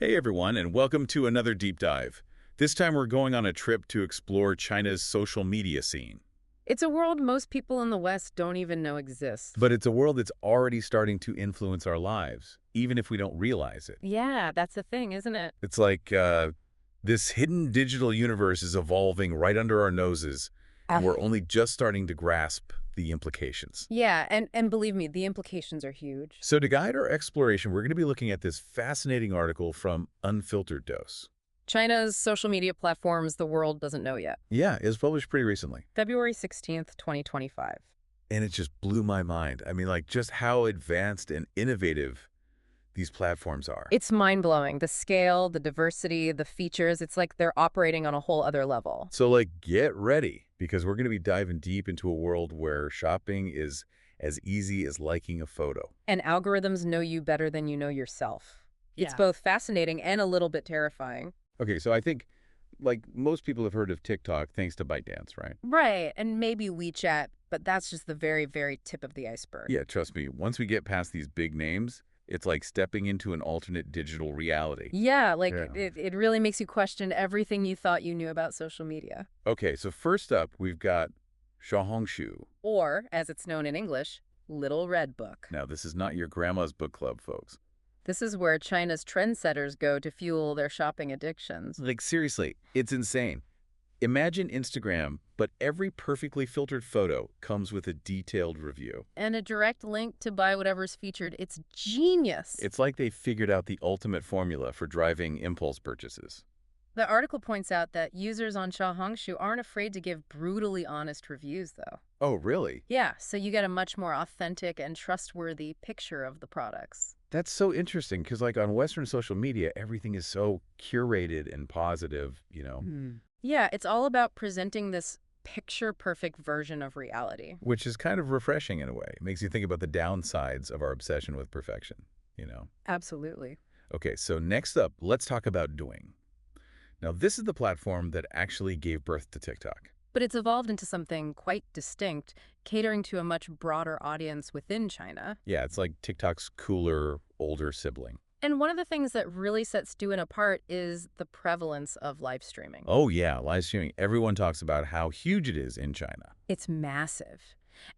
Hey everyone, and welcome to another deep dive. This time we're going on a trip to explore China's social media scene. It's a world most people in the West don't even know exists. But it's a world that's already starting to influence our lives, even if we don't realize it. Yeah, that's the thing, isn't it? It's like this hidden digital universe is evolving right under our noses, and we're only just starting to grasp the implications. Yeah, and believe me, the implications are huge. So to guide our exploration, we're going to be looking at this fascinating article from Unfiltered Dose. China's social media platforms the world doesn't know yet. Yeah, it was published pretty recently. February 16th, 2025. And it just blew my mind. I mean, like, just how advanced and innovative these platforms are. It's mind-blowing. The scale, the diversity, the features, it's like they're operating on a whole other level. So, like, get ready, because we're going to be diving deep into a world where shopping is as easy as liking a photo. And algorithms know you better than you know yourself. It's Yeah. both fascinating and a little bit terrifying. Okay, so I think, like, most people have heard of TikTok thanks to ByteDance, right? Right, and maybe WeChat, but that's just the very, very tip of the iceberg. Yeah, trust me, once we get past these big names, it's like stepping into an alternate digital reality. Yeah, like Yeah. it really makes you question everything you thought you knew about social media. Okay, so first up, we've got Xiaohongshu. Or, as it's known in English, Little Red Book. Now, this is not your grandma's book club, folks. This is where China's trendsetters go to fuel their shopping addictions. Like, seriously, it's insane. Imagine Instagram, but every perfectly filtered photo comes with a detailed review. And a direct link to buy whatever's featured. It's genius. It's like they figured out the ultimate formula for driving impulse purchases. The article points out that users on Xiaohongshu aren't afraid to give brutally honest reviews, though. Oh, really? Yeah, so you get a much more authentic and trustworthy picture of the products. That's so interesting because, like, on Western social media, everything is so curated and positive, Yeah, it's all about presenting this picture-perfect version of reality. which is kind of refreshing in a way. It makes you think about the downsides of our obsession with perfection. Absolutely. Okay, so next up, let's talk about Douyin. Now, this is the platform that actually gave birth to TikTok. But it's evolved into something quite distinct, catering to a much broader audience within China. Yeah, it's like TikTok's cooler, older sibling. And one of the things that really sets Douyin apart is the prevalence of live streaming. Oh, yeah, live streaming. Everyone talks about how huge it is in China. It's massive.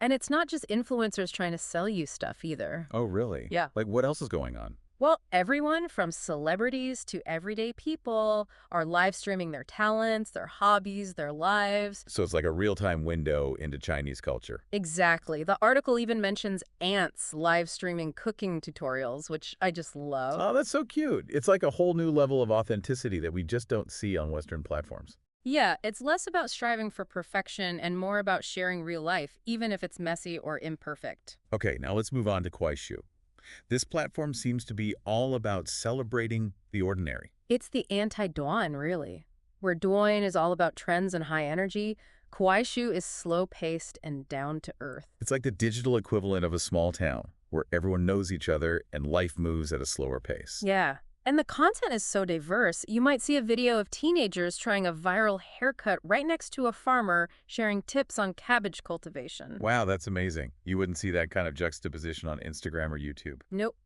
And it's not just influencers trying to sell you stuff either. Oh, really? Yeah. Like, what else is going on? Well, everyone from celebrities to everyday people are live streaming their talents, their hobbies, their lives. So it's like a real-time window into Chinese culture. Exactly. The article even mentions ants live streaming cooking tutorials, which I just love. Oh, that's so cute. It's like a whole new level of authenticity that we just don't see on Western platforms. Yeah, it's less about striving for perfection and more about sharing real life, even if it's messy or imperfect. Okay, now let's move on to Kuaishou. This platform seems to be all about celebrating the ordinary. It's the anti-Douyin, really. Where Douyin is all about trends and high energy, Kuaishou is slow-paced and down-to-earth. It's like the digital equivalent of a small town, where everyone knows each other and life moves at a slower pace. Yeah. And the content is so diverse, you might see a video of teenagers trying a viral haircut right next to a farmer sharing tips on cabbage cultivation. Wow, that's amazing. You wouldn't see that kind of juxtaposition on Instagram or YouTube. Nope.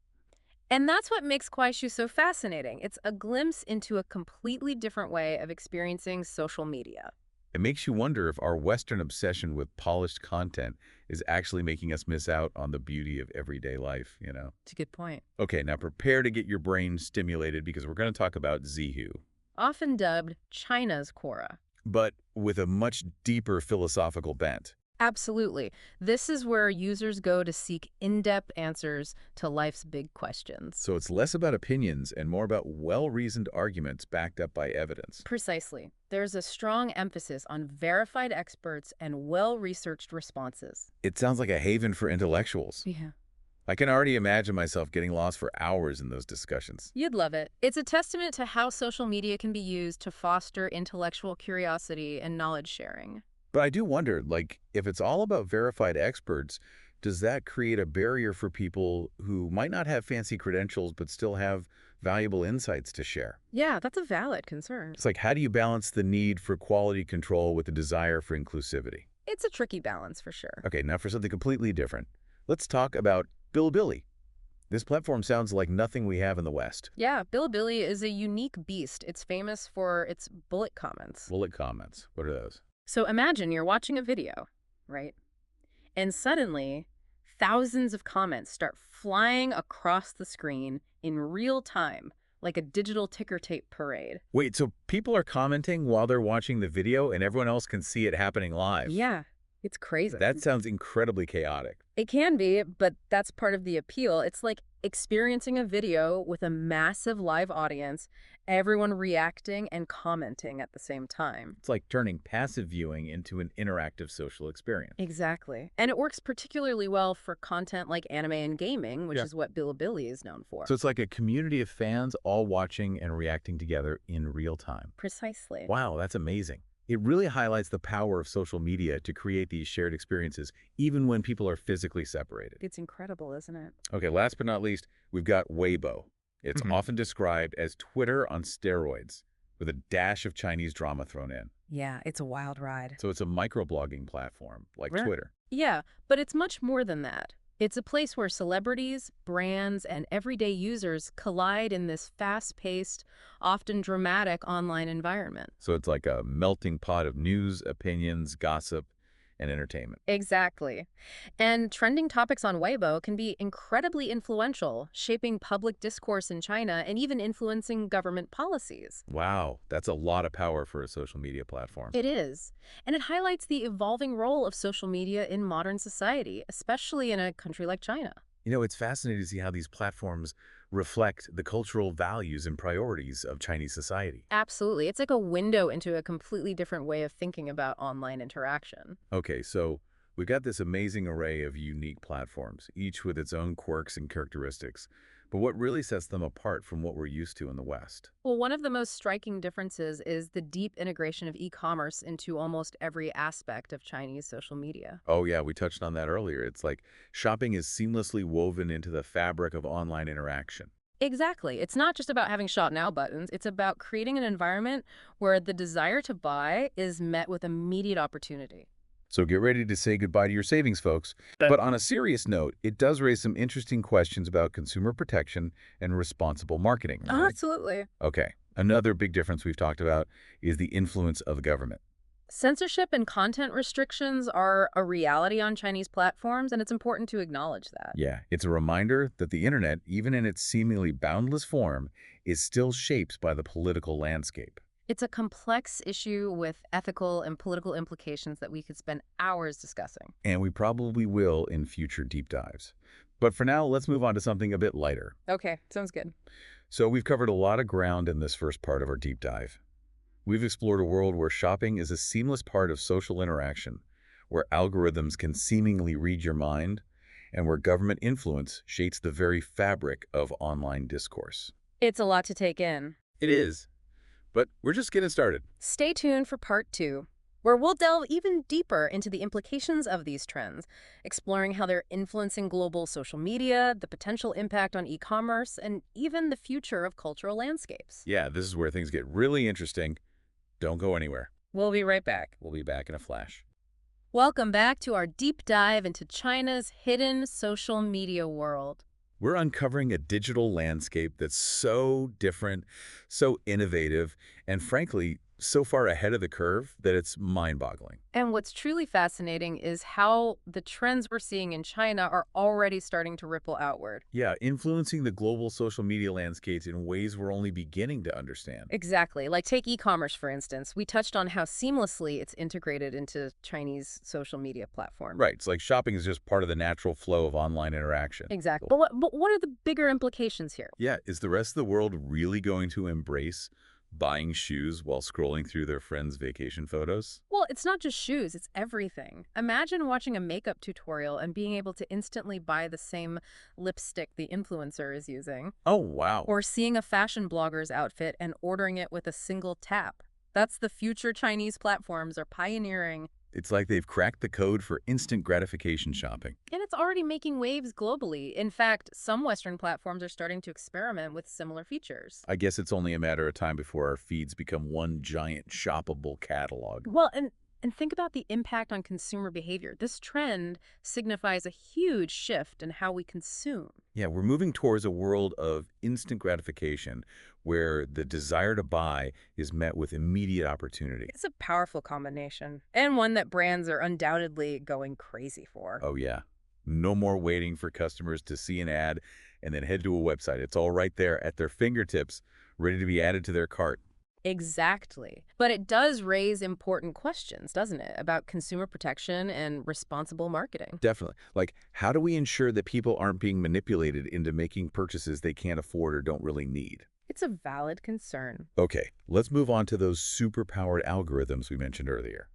And that's what makes Kuaishou so fascinating. It's a glimpse into a completely different way of experiencing social media. It makes you wonder if our Western obsession with polished content is actually making us miss out on the beauty of everyday life. It's a good point. Okay, now prepare to get your brain stimulated because we're going to talk about Zhihu, Often dubbed China's Quora. but with a much deeper philosophical bent. Absolutely. This is where users go to seek in-depth answers to life's big questions. So it's less about opinions and more about well-reasoned arguments backed up by evidence. Precisely. There's a strong emphasis on verified experts and well-researched responses. It sounds like a haven for intellectuals. Yeah. I can already imagine myself getting lost for hours in those discussions. You'd love it. It's a testament to how social media can be used to foster intellectual curiosity and knowledge sharing. But I do wonder, like, if it's all about verified experts, does that create a barrier for people who might not have fancy credentials but still have valuable insights to share? Yeah, that's a valid concern. It's like, how do you balance the need for quality control with the desire for inclusivity? It's a tricky balance for sure. Okay, now for something completely different. Let's talk about Bilibili. This platform sounds like nothing we have in the West. Yeah, Bilibili is a unique beast. It's famous for its bullet comments. Bullet comments. What are those? So imagine you're watching a video, right? And suddenly, thousands of comments start flying across the screen in real time, like a digital ticker tape parade. Wait, so people are commenting while they're watching the video and everyone else can see it happening live? Yeah, it's crazy. That sounds incredibly chaotic. It can be, but that's part of the appeal. It's like experiencing a video with a massive live audience, everyone reacting and commenting at the same time. It's like turning passive viewing into an interactive social experience. Exactly. And it works particularly well for content like anime and gaming, which Yeah. is what Bilibili is known for. So it's like a community of fans all watching and reacting together in real time. Precisely. Wow, that's amazing. It really highlights the power of social media to create these shared experiences, even when people are physically separated. It's incredible, isn't it? Okay, last but not least, we've got Weibo. It's often described as Twitter on steroids, with a dash of Chinese drama thrown in. Yeah, it's a wild ride. So it's a microblogging platform, like Right. Twitter. Yeah, but it's much more than that. It's a place where celebrities, brands, and everyday users collide in this fast-paced, often dramatic online environment. So it's like a melting pot of news, opinions, gossip, and entertainment. Exactly. And trending topics on Weibo can be incredibly influential, shaping public discourse in China and even influencing government policies. Wow, that's a lot of power for a social media platform. It is. And it highlights the evolving role of social media in modern society, especially in a country like China. You know, it's fascinating to see how these platforms reflect the cultural values and priorities of Chinese society. Absolutely. It's like a window into a completely different way of thinking about online interaction. Okay, so we've got this amazing array of unique platforms, each with its own quirks and characteristics. But what really sets them apart from what we're used to in the West? Well, one of the most striking differences is the deep integration of e-commerce into almost every aspect of Chinese social media. Oh yeah, we touched on that earlier. It's like shopping is seamlessly woven into the fabric of online interaction. Exactly. It's not just about having shop now buttons. It's about creating an environment where the desire to buy is met with immediate opportunity. So get ready to say goodbye to your savings, folks. But on a serious note, it does raise some interesting questions about consumer protection and responsible marketing. Right? Absolutely. Okay, another big difference we've talked about is the influence of the government. Censorship and content restrictions are a reality on Chinese platforms, and it's important to acknowledge that. Yeah, it's a reminder that the internet, even in its seemingly boundless form, is still shaped by the political landscape. It's a complex issue with ethical and political implications that we could spend hours discussing. And we probably will in future deep dives. But for now, let's move on to something a bit lighter. Okay, sounds good. So we've covered a lot of ground in this first part of our deep dive. We've explored a world where shopping is a seamless part of social interaction, where algorithms can seemingly read your mind, and where government influence shapes the very fabric of online discourse. It's a lot to take in. It is. But we're just getting started. Stay tuned for part 2, where we'll delve even deeper into the implications of these trends, exploring how they're influencing global social media, the potential impact on e-commerce, and even the future of cultural landscapes. Yeah, this is where things get really interesting. Don't go anywhere. We'll be right back. We'll be back in a flash. Welcome back to our deep dive into China's hidden social media world. We're uncovering a digital landscape that's so different, so innovative, and frankly, so far ahead of the curve that it's mind-boggling. And what's truly fascinating is how the trends we're seeing in China are already starting to ripple outward. Yeah, influencing the global social media landscapes in ways we're only beginning to understand. Exactly. Like take e-commerce, for instance. We touched on how seamlessly it's integrated into Chinese social media platforms. Right, it's like shopping is just part of the natural flow of online interaction. Exactly. But what are the bigger implications here? Yeah, is the rest of the world really going to embrace buying shoes while scrolling through their friends' vacation photos? Well, it's not just shoes, it's everything. Imagine watching a makeup tutorial and being able to instantly buy the same lipstick the influencer is using. Oh, wow. Or seeing a fashion blogger's outfit and ordering it with a single tap. That's the future Chinese platforms are pioneering. It's like they've cracked the code for instant gratification shopping. And it's already making waves globally. In fact, some Western platforms are starting to experiment with similar features. I guess it's only a matter of time before our feeds become one giant shoppable catalog. Well, and And think about the impact on consumer behavior. This trend signifies a huge shift in how we consume. Yeah, we're moving towards a world of instant gratification where the desire to buy is met with immediate opportunity. It's a powerful combination, and one that brands are undoubtedly going crazy for. Oh, yeah. No more waiting for customers to see an ad and then head to a website. It's all right there at their fingertips, ready to be added to their cart. Exactly. But it does raise important questions, doesn't it, about consumer protection and responsible marketing. Definitely. Like, how do we ensure that people aren't being manipulated into making purchases they can't afford or don't really need? It's a valid concern. Okay, let's move on to those super-powered algorithms we mentioned earlier.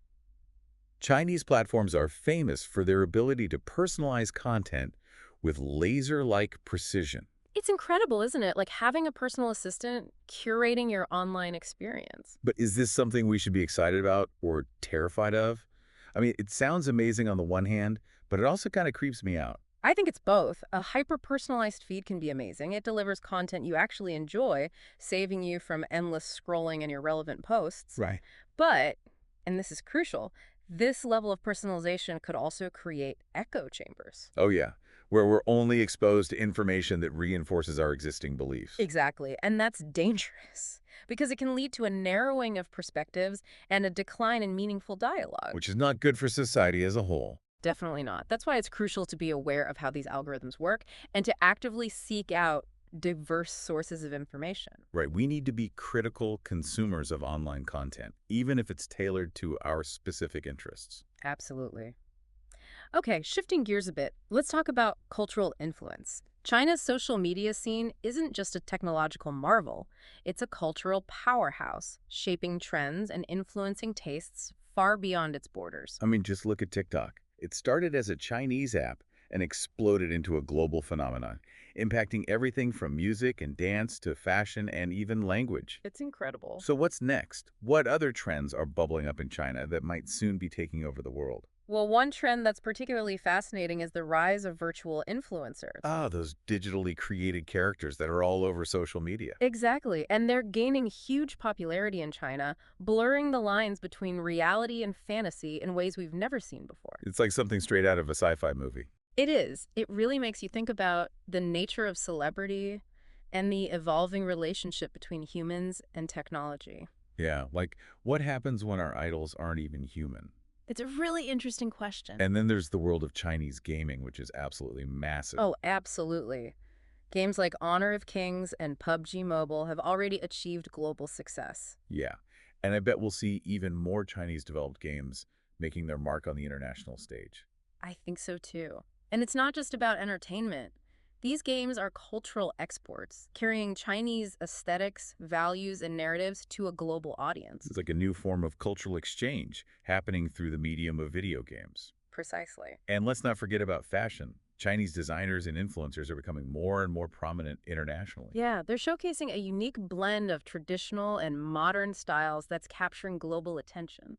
Chinese platforms are famous for their ability to personalize content with laser-like precision. It's incredible, isn't it? Like having a personal assistant curating your online experience. But is this something we should be excited about or terrified of? I mean, it sounds amazing on the one hand, but it also kind of creeps me out. I think it's both. A hyper-personalized feed can be amazing. It delivers content you actually enjoy, saving you from endless scrolling in your relevant posts. Right. But, and this is crucial, this level of personalization could also create echo chambers. Oh, yeah, where we're only exposed to information that reinforces our existing beliefs. Exactly. And that's dangerous because it can lead to a narrowing of perspectives and a decline in meaningful dialogue. Which is not good for society as a whole. Definitely not. That's why it's crucial to be aware of how these algorithms work and to actively seek out diverse sources of information. Right, we need to be critical consumers of online content, even if it's tailored to our specific interests. Absolutely. Okay, shifting gears a bit, let's talk about cultural influence. China's social media scene isn't just a technological marvel, it's a cultural powerhouse, shaping trends and influencing tastes far beyond its borders. I mean, just look at TikTok. It started as a Chinese app and exploded into a global phenomenon, impacting everything from music and dance to fashion and even language. It's incredible. So what's next? What other trends are bubbling up in China that might soon be taking over the world? Well, one trend that's particularly fascinating is the rise of virtual influencers. Ah, those digitally created characters that are all over social media. Exactly, and they're gaining huge popularity in China, blurring the lines between reality and fantasy in ways we've never seen before. It's like something straight out of a sci-fi movie. It is. It really makes you think about the nature of celebrity and the evolving relationship between humans and technology. Yeah, like what happens when our idols aren't even human? It's a really interesting question. And then there's the world of Chinese gaming, which is absolutely massive. Oh, absolutely. Games like Honor of Kings and PUBG Mobile have already achieved global success. Yeah, and I bet we'll see even more Chinese-developed games making their mark on the international stage. I think so too. And it's not just about entertainment. These games are cultural exports, carrying Chinese aesthetics, values, and narratives to a global audience. It's like a new form of cultural exchange happening through the medium of video games. Precisely. And let's not forget about fashion. Chinese designers and influencers are becoming more and more prominent internationally. Yeah, they're showcasing a unique blend of traditional and modern styles that's capturing global attention.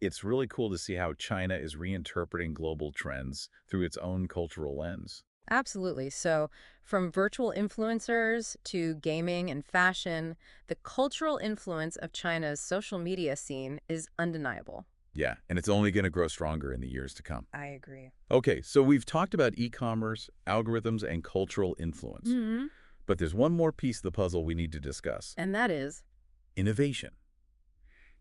It's really cool to see how China is reinterpreting global trends through its own cultural lens. Absolutely. So, from virtual influencers to gaming and fashion, the cultural influence of China's social media scene is undeniable. Yeah, and it's only going to grow stronger in the years to come. I agree. Okay, so we've talked about e-commerce, algorithms, and cultural influence. Hmm. But there's one more piece of the puzzle we need to discuss. And that is, Innovation.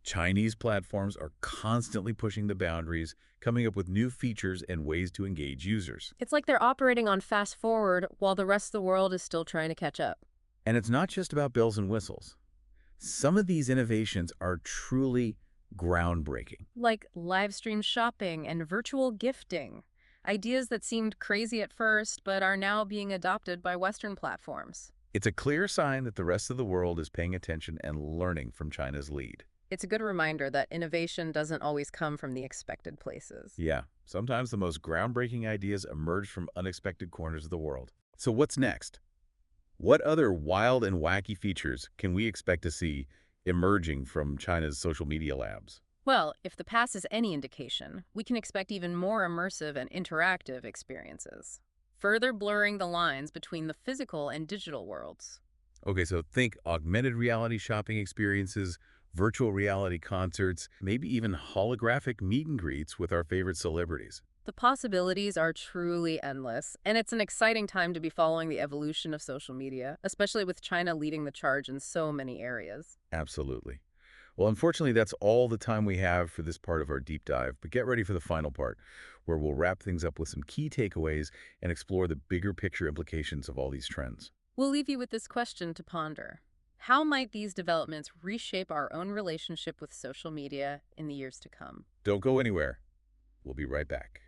Chinese platforms are constantly pushing the boundaries, coming up with new features and ways to engage users. it's like they're operating on fast forward while the rest of the world is still trying to catch up. And it's not just about bells and whistles. Some of these innovations are truly groundbreaking. Like live stream shopping and virtual gifting. Ideas that seemed crazy at first, but are now being adopted by Western platforms. It's a clear sign that the rest of the world is paying attention and learning from China's lead. It's a good reminder that innovation doesn't always come from the expected places. Yeah, sometimes the most groundbreaking ideas emerge from unexpected corners of the world. So what's next? What other wild and wacky features can we expect to see emerging from China's social media labs? Well, if the past is any indication, we can expect even more immersive and interactive experiences, further blurring the lines between the physical and digital worlds. Okay, so think augmented reality shopping experiences, virtual reality concerts, maybe even holographic meet and greets with our favorite celebrities. The possibilities are truly endless, and it's an exciting time to be following the evolution of social media, especially with China leading the charge in so many areas. Absolutely. Well, unfortunately, that's all the time we have for this part of our deep dive, but get ready for the final part, where we'll wrap things up with some key takeaways and explore the bigger picture implications of all these trends. We'll leave you with this question to ponder. How might these developments reshape our own relationship with social media in the years to come? Don't go anywhere. We'll be right back.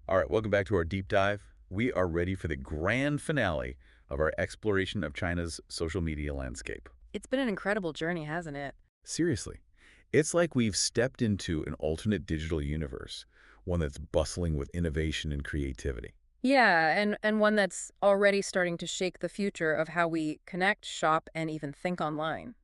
All right, welcome back to our deep dive. We are ready for the grand finale of our exploration of China's social media landscape. It's been an incredible journey, hasn't it? Seriously, it's like we've stepped into an alternate digital universe, one that's bustling with innovation and creativity. Yeah, and one that's already starting to shake the future of how we connect, shop, and even think online.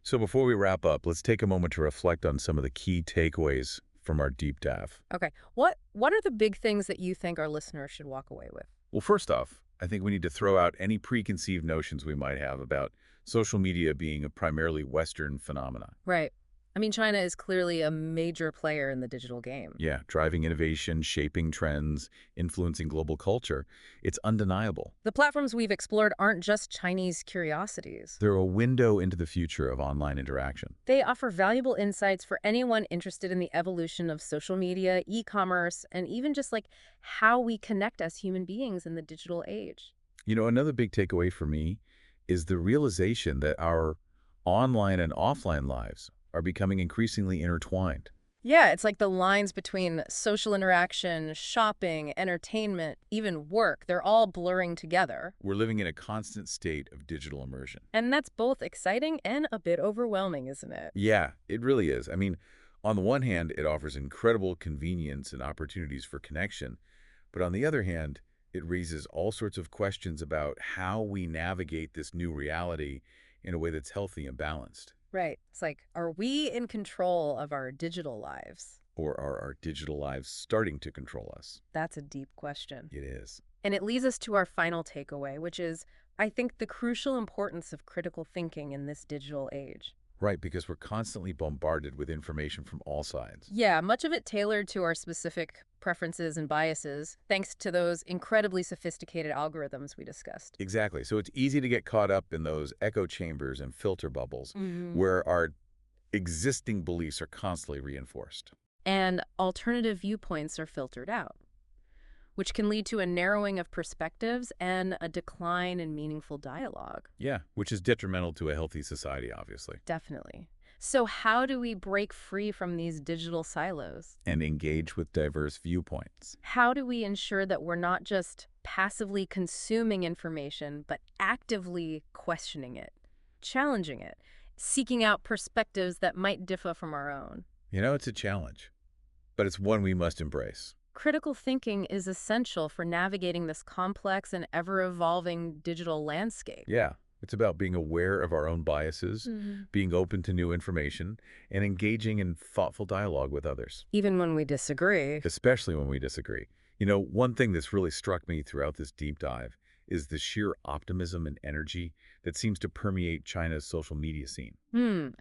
So before we wrap up, let's take a moment to reflect on some of the key takeaways from our deep dive. Okay, what are the big things that you think our listeners should walk away with? Well, first off, I think we need to throw out any preconceived notions we might have about social media being a primarily Western phenomena. Right. I mean, China is clearly a major player in the digital game. Yeah, driving innovation, shaping trends, influencing global culture. It's undeniable. The platforms we've explored aren't just Chinese curiosities. They're a window into the future of online interaction. They offer valuable insights for anyone interested in the evolution of social media, e-commerce, and even just like how we connect as human beings in the digital age. You know, another big takeaway for me is the realization that our online and offline lives are becoming increasingly intertwined. Yeah, it's like the lines between social interaction, shopping, entertainment, even work, they're all blurring together. We're living in a constant state of digital immersion. And that's both exciting and a bit overwhelming, isn't it? Yeah, it really is. I mean, on the one hand, it offers incredible convenience and opportunities for connection. But on the other hand, it raises all sorts of questions about how we navigate this new reality in a way that's healthy and balanced. Right. It's like, are we in control of our digital lives? Or are our digital lives starting to control us? That's a deep question. It is. And it leads us to our final takeaway, which is, I think, the crucial importance of critical thinking in this digital age. Right, because we're constantly bombarded with information from all sides. Yeah, much of it tailored to our specific preferences and biases, thanks to those incredibly sophisticated algorithms we discussed. Exactly. So it's easy to get caught up in those echo chambers and filter bubbles Mhm. where our existing beliefs are constantly reinforced. And alternative viewpoints are filtered out, which can lead to a narrowing of perspectives and a decline in meaningful dialogue. Yeah, which is detrimental to a healthy society, obviously. Definitely. So how do we break free from these digital silos? And engage with diverse viewpoints. How do we ensure that we're not just passively consuming information, but actively questioning it, challenging it, seeking out perspectives that might differ from our own? You know, it's a challenge, but it's one we must embrace. Critical thinking is essential for navigating this complex and ever-evolving digital landscape. Yeah, it's about being aware of our own biases, being open to new information, and engaging in thoughtful dialogue with others, Even when we disagree. especially when we disagree. You know, one thing that's really struck me throughout this deep dive is the sheer optimism and energy that seems to permeate China's social media scene.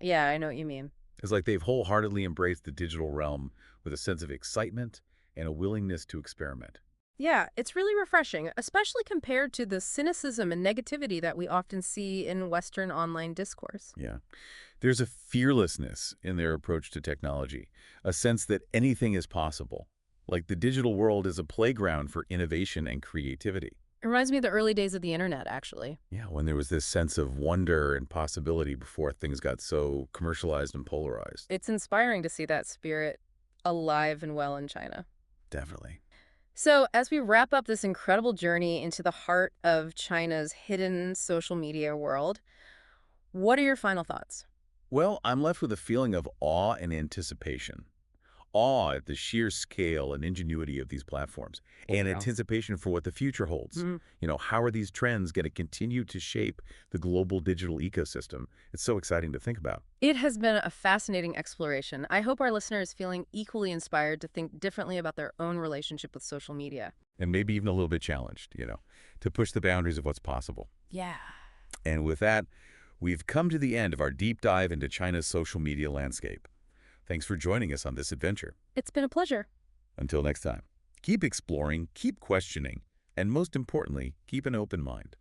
Yeah, I know what you mean. It's like they've wholeheartedly embraced the digital realm with a sense of excitement and a willingness to experiment. Yeah, it's really refreshing, especially compared to the cynicism and negativity that we often see in Western online discourse. Yeah. There's a fearlessness in their approach to technology, a sense that anything is possible, like the digital world is a playground for innovation and creativity. It reminds me of the early days of the internet, actually. Yeah, when there was this sense of wonder and possibility before things got so commercialized and polarized. It's inspiring to see that spirit alive and well in China. Definitely. So, as we wrap up this incredible journey into the heart of China's hidden social media world, what are your final thoughts? Well, I'm left with a feeling of awe and anticipation. Awe at the sheer scale and ingenuity of these platforms, and Yeah. anticipation for what the future holds. Mhm. You know, how are these trends going to continue to shape the global digital ecosystem? It's so exciting to think about. It has been a fascinating exploration. I hope our listener is feeling equally inspired to think differently about their own relationship with social media. And maybe even a little bit challenged, to push the boundaries of what's possible. Yeah. And with that, we've come to the end of our deep dive into China's social media landscape. Thanks for joining us on this adventure. It's been a pleasure. Until next time, keep exploring, keep questioning, and most importantly, keep an open mind.